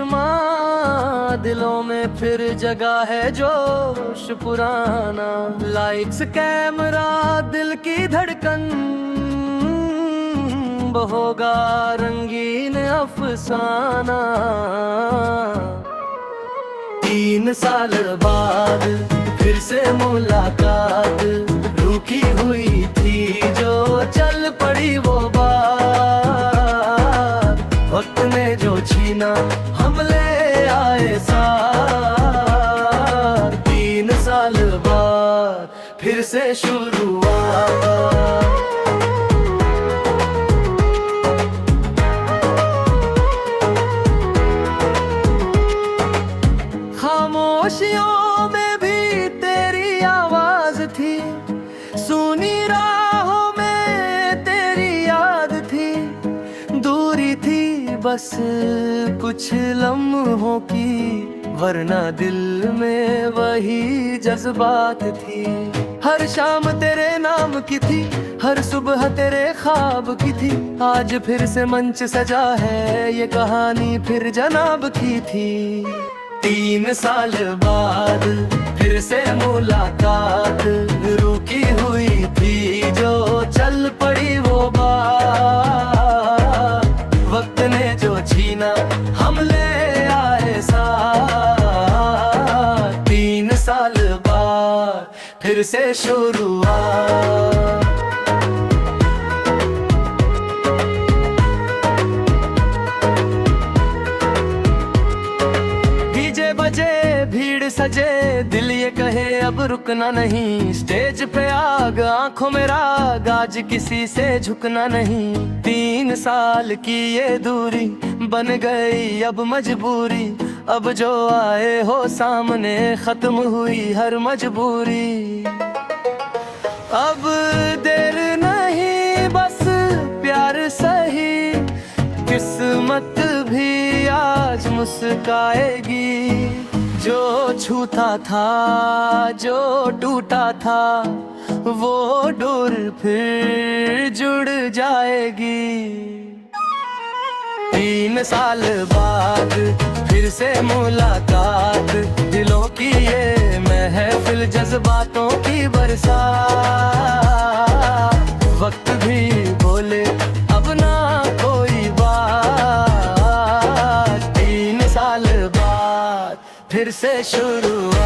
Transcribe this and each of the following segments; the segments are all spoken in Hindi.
करिश्मा, दिलों में फिर जगा है जोश पुराना। लाइट्स कैमरा दिल की धड़कन, वो होगा रंगीन अफसाना। 3 साल बाद फिर से मुलाकात, रुकी हुई थी जो चल पड़ी वो बात। वक्त ने जो छीना हम ले आए साथ। 3 साल बाद फिर से शुरुआत। खामोशियों में भी तेरी आवाज थी, सुनी राहों में तेरी याद थी। दूरी थी बस कुछ लम्हों की, वरना दिल में वही जज्बात थी। हर शाम तेरे नाम की थी, हर सुबह तेरे ख्वाब की थी। आज फिर से मंच सजा है, ये कहानी फिर जनाब की थी। 3 साल बाद फिर से मुलाकात, रुकी हुई थी जो चल पड़ी वो बात। वक्त ने जो छीना हम ले आए साथ। 3 साल बाद फिर से शुरुआत। भीड़ सजे, दिल ये कहे अब रुकना नहीं। स्टेज पे आग, आंखों में राग, आज किसी से झुकना नहीं। 3 साल की ये दूरी बन गई अब मजबूरी। अब जो आए हो सामने, खत्म हुई हर मजबूरी। अब देर नहीं बस प्यार सही, किस्मत भी आज मुस्काएगी। जो छूता था, जो टूटा था, वो डोर फिर जुड़ जाएगी। 3 साल बाद फिर से मुलाकात, दिलों की ये महफिल, जज्बातों की बरसात। वक्त भी बोले अब ना कोई बात। 3 साल बाद फिर से शुरुआत।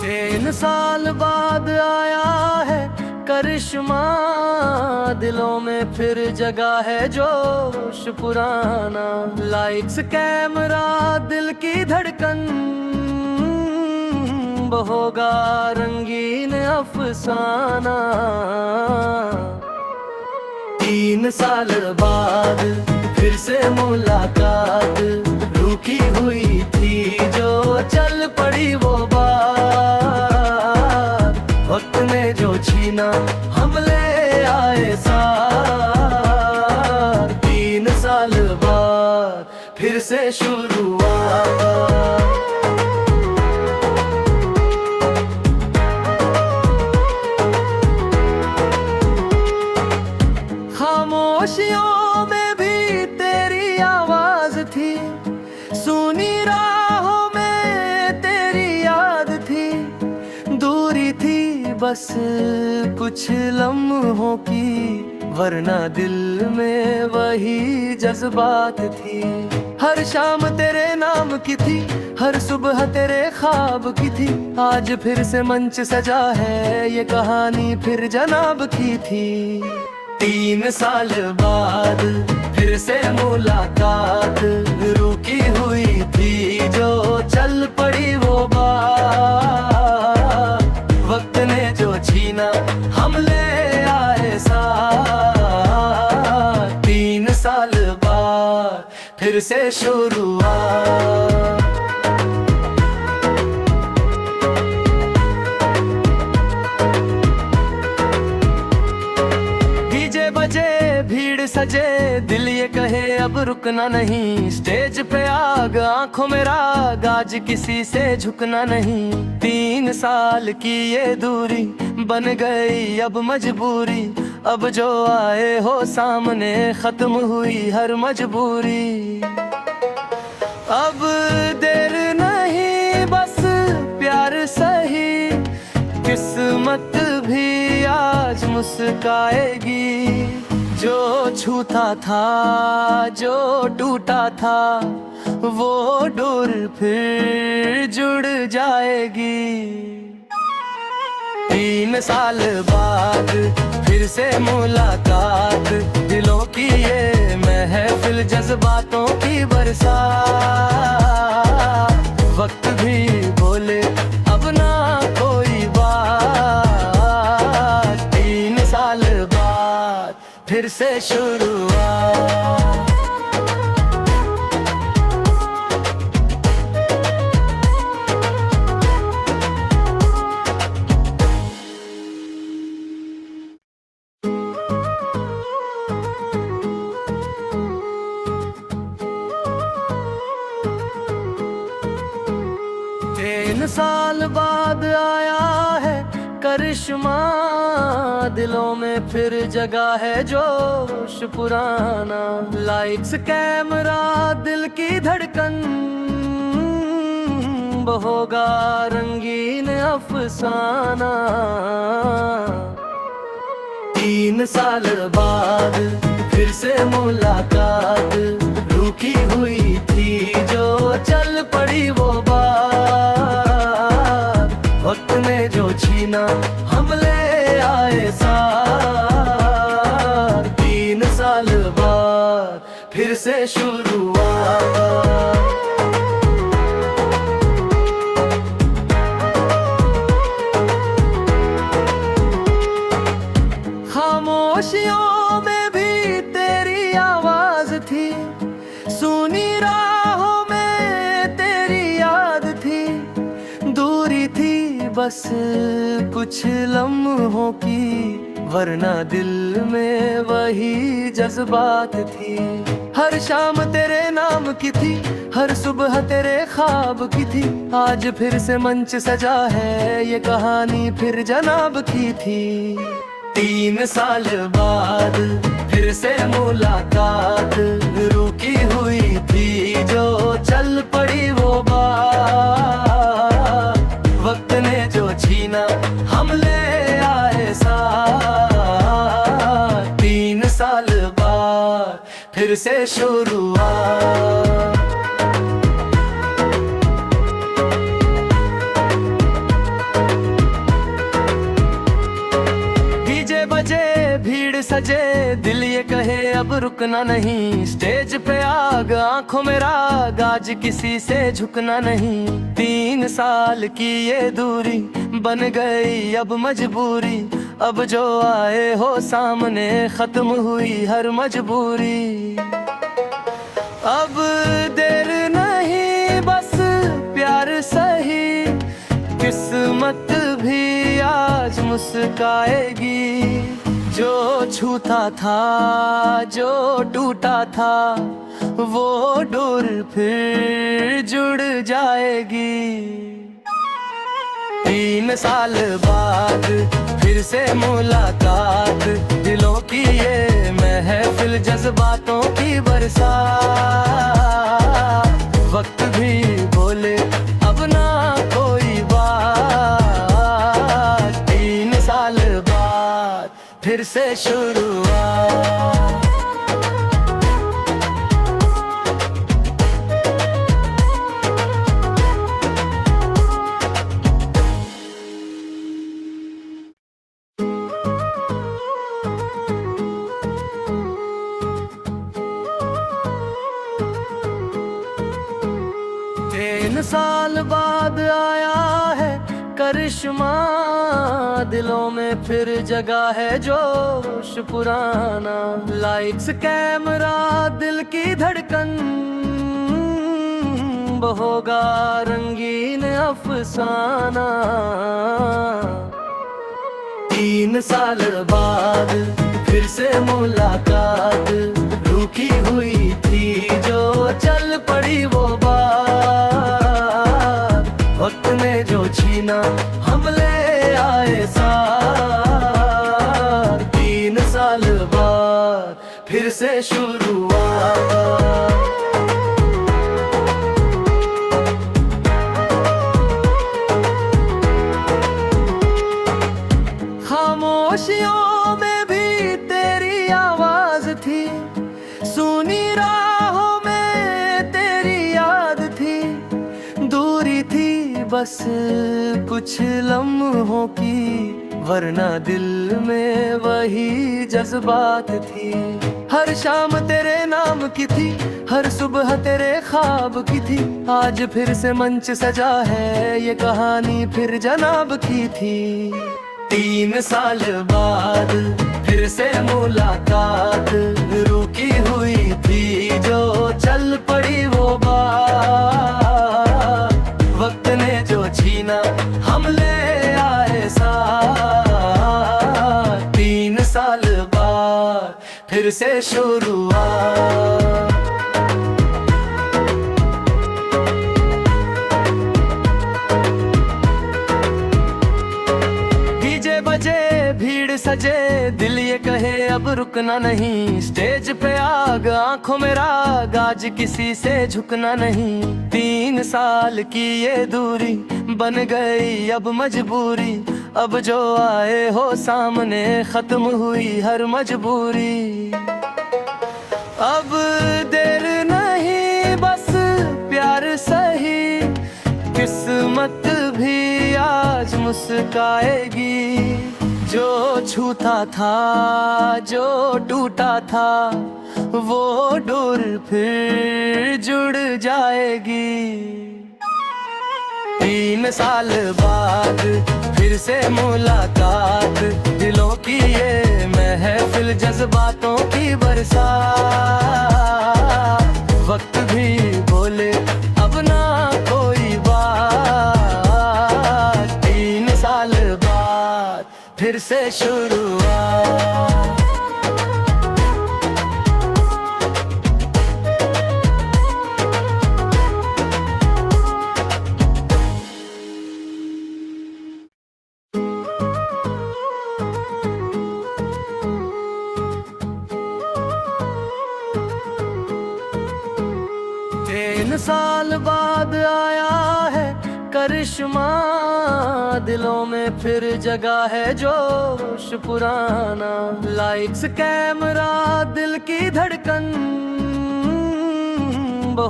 तीन साल बाद आया है करिश्मा, दिलों में फिर जगा है जोश पुराना। लाइट्स कैमरा दिल की धड़कन, वो होगा रंगीन अफसाना। 3 साल बाद फिर से मुलाकात, रुकी हुई थी जो चल पड़ी वो बात। वक्त ने जो छीना हम ले आए साथ। 3 साल बाद फिर से शुरुआत। खामोशियों में भी तेरी आवाज थी, सुनी राहों में तेरी याद थी। दूरी थी बस कुछ लम्हों की, वरना दिल में वही जज्बात थी। हर शाम तेरे नाम की थी, हर सुबह तेरे ख्वाब की थी। आज फिर से मंच सजा है, ये कहानी फिर जनाब की थी। 3 साल बाद फिर से मुलाकात, रुकी हुई थी जो चल पड़ी वो बात। वक्त ने जो छीना हम ले आए साथ। 3 साल बाद फिर से शुरुआत। बजे सजे दिल ये कहे अब रुकना नहीं, स्टेज पे आग आंखों में राग, आज किसी से झुकना नहीं। 3 साल की ये दूरी बन गई अब मजबूरी, अब जो आए हो सामने खत्म हुई हर मजबूरी। अब देर नहीं बस प्यार सही, किस्मत भी आज मुस्काएगी। जो छूता था जो टूटा था वो डोर फिर जुड़ जाएगी। 3 साल बाद फिर से मुलाकात, दिलों की ये महफिल जज्बातों की बरसात। वक्त भी बोले अब ना कोई बात, 3 साल बाद फिर से शुरुआत। तीन साल बाद आया है करिश्मा, दिलों में फिर जगा है जोश पुराना। लाइट्स कैमरा दिल की धड़कन, होगा रंगीन अफसाना। 3 साल बाद फिर से मुलाकात, रुकी हुई थी जो चल पड़ी वो बात। वक्त ने जो छीना हम ले आए साथ, 3 साल बाद फिर से शुरुआत। खामोशियों में भी तेरी आवाज थी, सुनी राहों में तेरी याद थी। दूरी थी बस कुछ लम्हों की, वरना दिल में वही जज्बात थी। हर शाम तेरे नाम की थी, हर सुबह तेरे ख्वाब की थी। आज फिर से मंच सजा है, ये कहानी फिर जनाब की थी। 3 साल बाद फिर से मुलाकात, रुकी हुई थी जो चल पड़ी वो बात। वक्त ने जो छीना हम ले आए साथ, 3 साल बाद फिर से शुरुआत। भीड़ सजे दिल ये कहे अब रुकना नहीं, स्टेज पे आग आंखों में राग, आज किसी से झुकना नहीं। 3 साल की ये दूरी बन गई अब मजबूरी, अब जो आए हो सामने खत्म हुई हर मजबूरी। अब देर नहीं बस प्यार सही, किस्मत भी आज मुस्काएगी। जो छूता था जो टूटा था वो डोर फिर जुड़ जाएगी। 3 साल बाद फिर से मुलाकात, दिलों की ये महफिल जज्बातों की बरसात। वक्त भी बोले अब ना कोई बात, 3 साल बाद फिर से शुरुआत। तीन साल बाद आया है करिश्मा, दिलों में फिर जगा है जोश पुराना। लाइट्स कैमरा दिल की धड़कन, होगा रंगीन अफसाना। 3 साल बाद फिर से मुलाकात, रुकी हुई थी जो चल पड़ी वो बात। वक्त ने जो छीना हम ले आए साथ, 3 साल बाद फिर से शुरुआत। खामोशियों में भी तेरी आवाज थी, सुनी राहों में तेरी याद थी। दूरी थी बस कुछ लम्हों की, वरना दिल में वही जज्बात थी। हर शाम तेरे नाम की थी, हर सुबह तेरे ख्वाब की थी। आज फिर से मंच सजा है, ये कहानी फिर जनाब की थी। 3 साल बाद फिर से मुलाकात, रुकी हुई थी जो चल पड़ी वो बात। वक्त ने जो छीना हम ले आए साथ, 3 साल बाद फिर से शुरुआत। भीड़ सजे, दिल ये कहे अब रुकना नहीं। स्टेज पे आग, आंखों में राग, आज किसी से झुकना नहीं। 3 साल की ये दूरी बन गई अब मजबूरी। अब जो आए हो सामने, खत्म हुई हर मजबूरी। अब देर नहीं बस प्यार सही, किस्मत भी आज मुस्काएगी। जो छूता था, जो टूटा था, वो डोर फिर जुड़ जाएगी। 3 साल बाद फिर से मुलाकात, दिलों की ये महफिल, जज्बातों की बरसात। वक्त भी बोले अब ना कोई बात, 3 साल बाद फिर से शुरुआत। तीन साल बाद आया है करिश्मा, दिलों में फिर जगा है जोश पुराना। लाइट्स कैमरा दिल की धड़कन,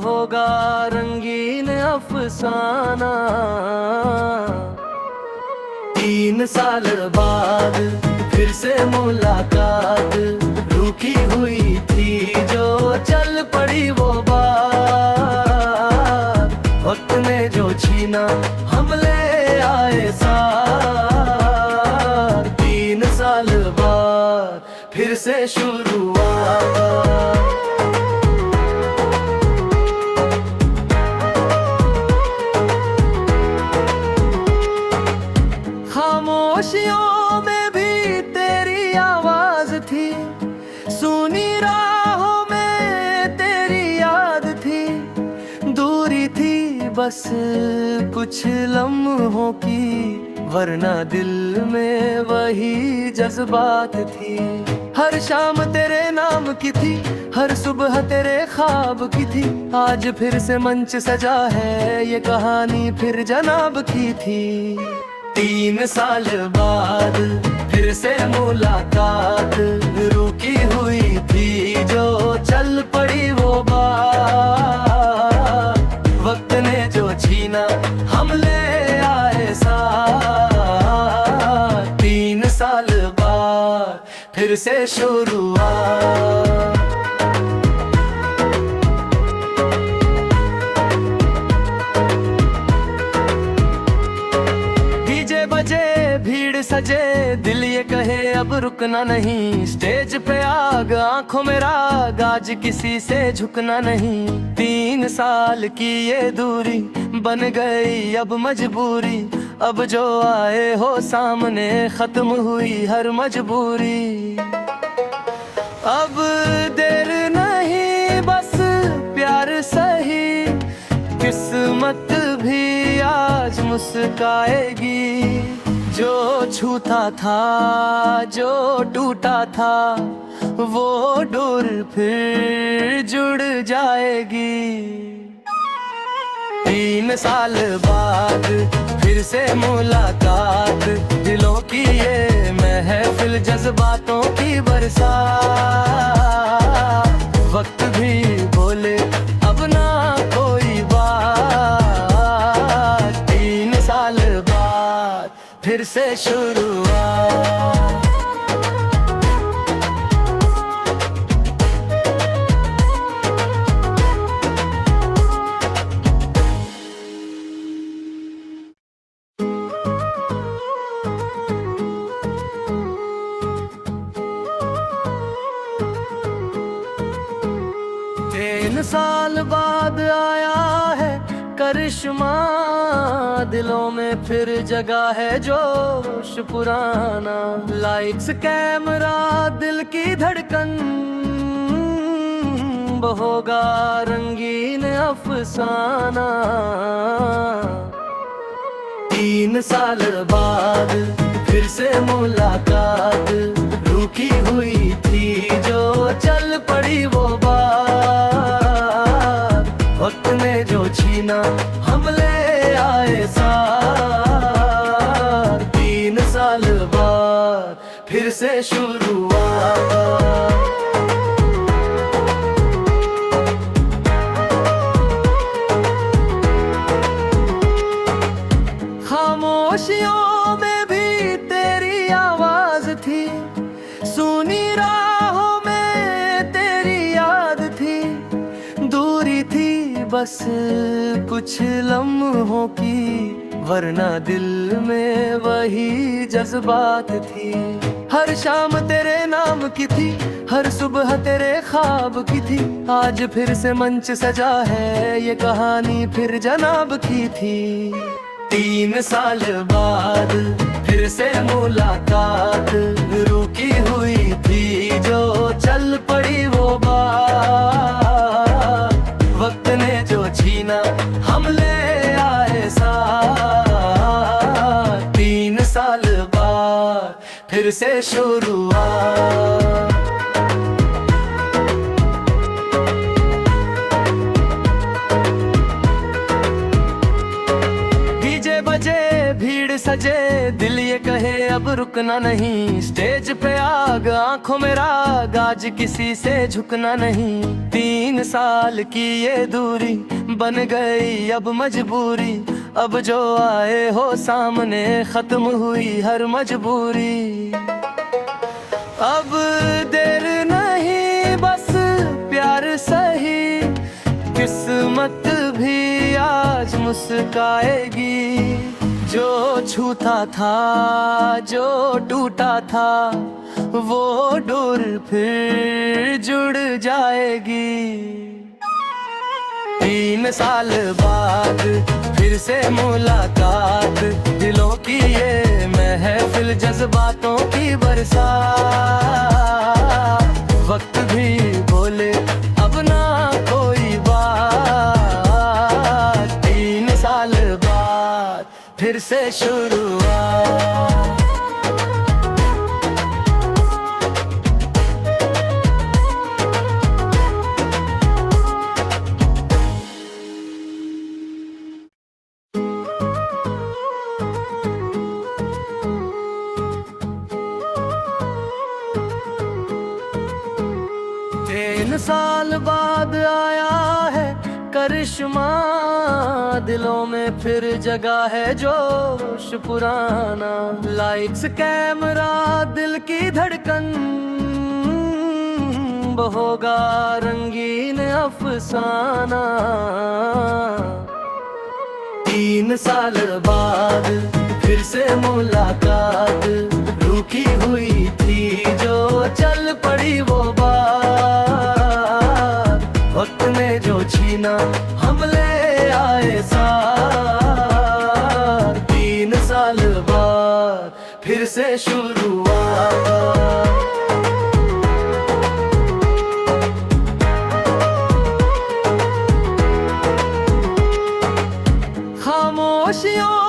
होगा रंगीन अफसाना। 3 साल बाद फिर से मुलाकात, रुकी हुई थी जो चल पड़ी वो बात। वक्त ने जो छीना हम ले आए साथ, 3 साल बाद फिर से शुरुआत। खामोशियों में भी तेरी आवाज थी, सुनी राहों में तेरी याद थी। दूरी थी बस कुछ लम्हों की, वरना दिल में वही जज्बात थी। हर शाम तेरे नाम की थी, हर सुबह तेरे ख्वाब की थी। आज फिर से मंच सजा है, ये कहानी फिर जनाब की थी। 3 साल बाद फिर से मुलाकात, रुकी हुई थी जो चल पड़ी वो बात। वक्त ने जो छीना हम ले आए साथ, 3 साल बाद फिर से शुरुआत। भीड़ सजे, दिल ये कहे अब रुकना नहीं। स्टेज पे आग, आंखों में राग, आज किसी से झुकना नहीं। 3 साल की ये दूरी बन गई अब मजबूरी। अब जो आए हो सामने, खत्म हुई हर मजबूरी। अब देर नहीं बस प्यार सही, किस्मत भी आज मुस्काएगी। जो छूता था जो टूटा था, वो डोर फिर जुड़ जाएगी। 3 साल बाद फिर से मुलाकात, दिलों की ये महफिल, जज्बातों की बरसात। वक्त भी बोले अब ना कोई बात, 3 साल बाद फिर से शुरुआत। साल बाद आया है करिश्मा, दिलों में फिर जगा है जोश पुराना। लाइट्स कैमरा दिल की धड़कन, होगा रंगीन अफसाना। 3 साल बाद फिर से मुलाकात, रुकी हुई थी जो चल पड़ी वो बात। वक्त ने जो छीना हम ले आए साथ, 3 साल बाद फिर से शुरुआत। खामोशियों में भी तेरी आवाज थी, सुनी राहों में तेरी याद थी। दूरी थी बस कुछ लम्हों की, वरना दिल में वही जज्बात थी। हर शाम तेरे नाम की थी, हर सुबह तेरे ख्वाब की थी। आज फिर से मंच सजा है, ये कहानी फिर जनाब की थी। 3 साल बाद फिर से मुलाकात, रुकी हुई थी जो चल पड़ी वो बात। वक्त ने जो छीना हम ले आए साथ, 3 साल बाद फिर से शुरुआत। भीड़ सजे दिल ये कहे अब रुकना नहीं। स्टेज पे आग आंखों में राग, आज किसी से झुकना नहीं। 3 साल की ये दूरी बन गई अब मजबूरी। अब जो आए हो सामने खत्म हुई हर मजबूरी। अब देर नहीं बस प्यार सही, किस्मत भी आज मुस्काएगी। जो छूता था जो टूटा था, वो डोर फिर जुड़ जाएगी। 3 साल बाद फिर से मुलाकात, दिलों की ये महफिल, जज्बातों की बरसात। वक्त भी बोले अब ना कोई बात, 3 साल बाद फिर से शुरुआत। तीन साल बाद आया है करिश्मा, दिलों में फिर जगा है जोश पुराना। लाइट्स कैमरा दिल की धड़कन, होगा रंगीन अफसाना। 3 साल बाद फिर से मुलाकात, रुकी हुई थी जो चल पड़ी वो बात। वक्त ने जो छीना हम ले आए साथ, 3 साल बाद फिर से शुरुआत। खामोशियों